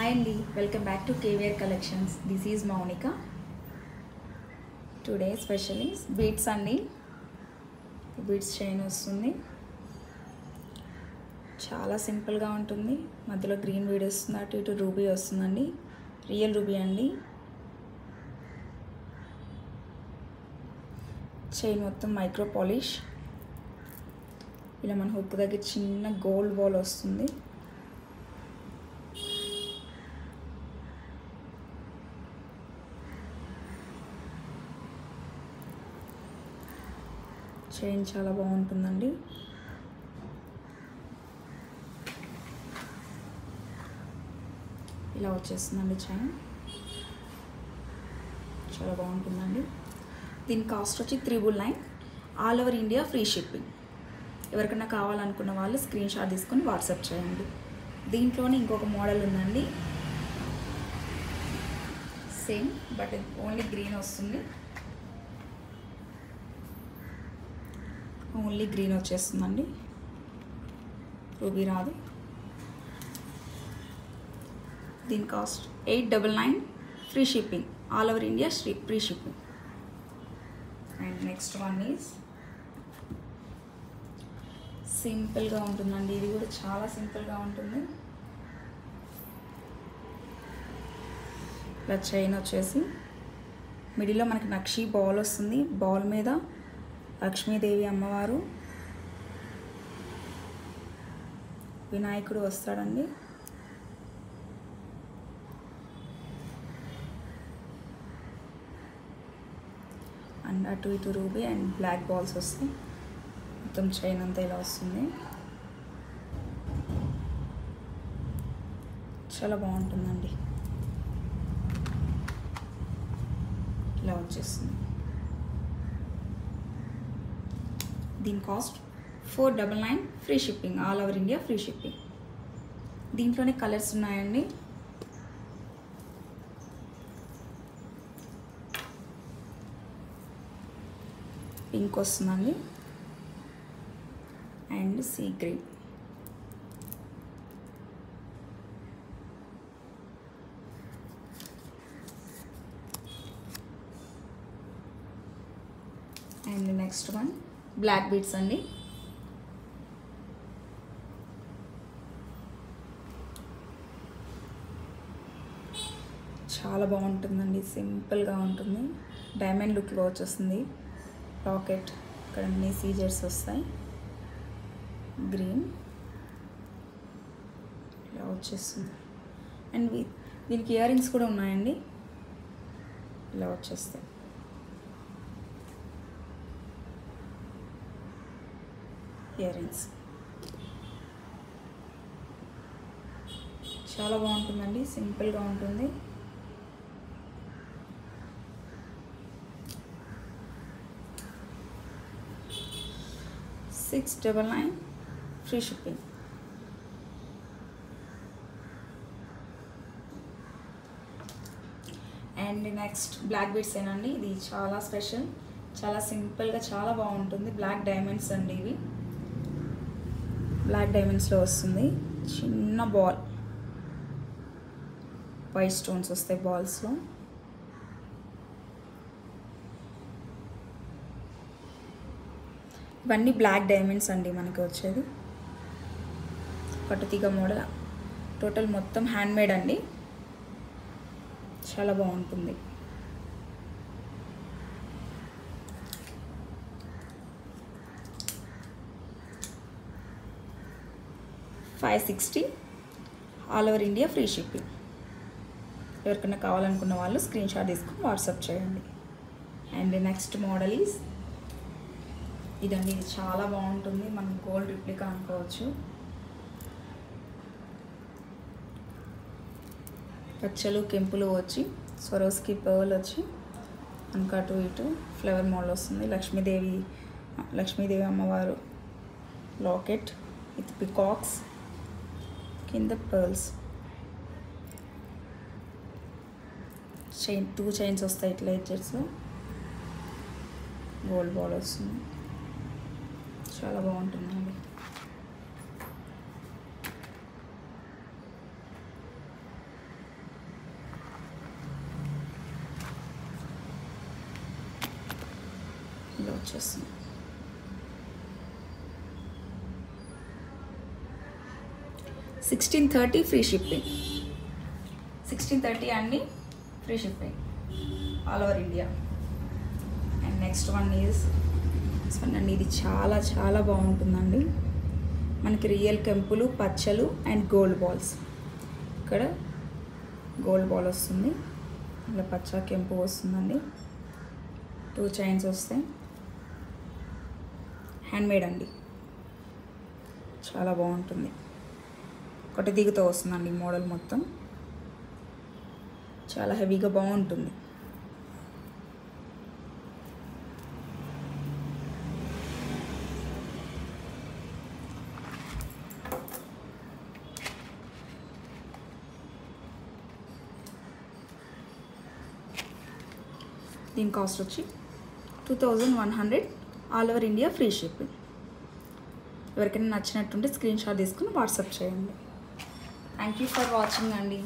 Hi అండి, welcome back to KVR collections. This is Mounika. Today special is beads అండి. Beads chain వస్తుంది, చాలా సింపుల్గా ఉంటుంది. మధ్యలో గ్రీన్ బీడ్ వస్తుంది, అటు ఇటు రూబీ వస్తుందండి. రియల్ రూబీ అండి. చైన్ మొత్తం మైక్రో పాలిష్. ఇలా మన హుక్ దగ్గర చిన్న గోల్డ్ బాల్ వస్తుంది. చైన్ చాలా బాగుంటుందండి. ఇలా వచ్చేస్తుందండి చైన్, చాలా బాగుంటుందండి. దీని కాస్ట్ వచ్చి 999. All over India free shipping. ఎవరికైనా కావాలనుకున్న వాళ్ళు స్క్రీన్ షాట్ తీసుకొని వాట్సాప్ చేయండి. దీంట్లోనే ఇంకొక మోడల్ ఉందండి, సేమ్ బట్ ఓన్లీ గ్రీన్ వస్తుంది. ఓన్లీ గ్రీన్ వచ్చేస్తుందండి, రూబీ రాదు. దీని cost 899, free shipping. All over India free shipping. And next one is సింపుల్గా ఉంటుందండి. ఇది కూడా చాలా సింపుల్గా ఉంటుంది. ఇలా చైన్ వచ్చేసి మిడిల్లో మనకి నక్షి బాల్ వస్తుంది. బాల్ మీద లక్ష్మీదేవి అమ్మవారు, వినాయకుడు వస్తాడండి. అండ్ అటు ఇటు రూబీ అండ్ బ్లాక్ బాల్స్ వస్తాయి. మొత్తం చైన్ అంతా ఇలా వస్తుంది, చాలా బాగుంటుందండి. ఇలా వచ్చేస్తుంది. దీని cost 499, free shipping. All over India free shipping. దీంట్లోనే కలర్స్ ఉన్నాయండి. పింక్ వస్తుందండి and sea green. And next one black beads అండి. చాలా బాగుంటుందండి, సింపుల్గా ఉంటుంది. డైమండ్ లుక్లో వచ్చేస్తుంది. లాకెట్, ఇక్కడ అన్ని సీజర్స్ వస్తాయి. గ్రీన్ ఇలా వచ్చేస్తుంది. అండ్ దీనికి ఇయర్ రింగ్స్ కూడా ఉన్నాయండి. ఇలా వచ్చేస్తాయి. ఇయర్ రింగ్స్ చాలా బాగుంటుందండి, సింపుల్గా ఉంటుంది. $699, free shipping. And next black beads ఏనండి. ఇది చాలా స్పెషల్, చాలా సింపుల్గా చాలా బాగుంటుంది. బ్లాక్ డైమండ్స్ అండి ఇవి. బ్లాక్ డైమండ్స్లో వస్తుంది. చిన్న బాల్, వైట్ స్టోన్స్ వస్తాయి బాల్స్లో. ఇవన్నీ బ్లాక్ డైమండ్స్ అండి మనకి వచ్చేది. కట్టుతీగ మోడల్, టోటల్ మొత్తం హ్యాండ్మేడ్ అండి. చాలా బాగుంటుంది. $560, all over India free shipping. ఎవరికైనా కావాలనుకున్న వాళ్ళు స్క్రీన్ షాట్ తీసుకొని వాట్సాప్ చేయండి. అండ్ నెక్స్ట్ మోడల్ ఈజ్ ఇదండి. ఇది చాలా బాగుంటుంది, మనం గోల్డ్ రిప్లికా అనుకోవచ్చు. పచ్చలు కెంపులు వచ్చి స్వరోస్కి పర్ల్ వచ్చి మనకు అటు ఇటు ఫ్లవర్ మోడల్ వస్తుంది. లక్ష్మీదేవి అమ్మవారు లాకెట్ విత్ పికాక్స్, కింద పర్ల్స్. చైన్ 2 చైన్స్ వస్తాయి ఇట్లా ఎడ్జెస్లో. గోల్డ్ బాల్ వస్తుంది, చాలా బాగుంటుందండి. వచ్చేస్తుంది. $1630 ఫ్రీ షిప్పింగ్. 1630 అండి, free shipping all over India. And next one is అండి, ఇది చాలా చాలా బాగుంటుందండి. మనకి రియల్ కెంపులు, పచ్చలు అండ్ గోల్డ్ బాల్స్. ఇక్కడ గోల్డ్ బాల్ వస్తుంది, ఇలా పచ్చ కెంపు వస్తుందండి. 2 చైన్స్ వస్తాయి. హ్యాండ్మేడ్ అండి, చాలా బాగుంటుంది. ఒకటి దిగుతూ వస్తుందండి మోడల్ మొత్తం, చాలా హెవీగా బాగుంటుంది. దీని కాస్ట్ వచ్చి 2100 all over India free shipping. ఎవరికైనా నచ్చినట్టుంటే స్క్రీన్ షాట్ తీసుకుని వాట్సాప్ చేయండి. థ్యాంక్ యూ ఫర్ వాచింగ్ అండి.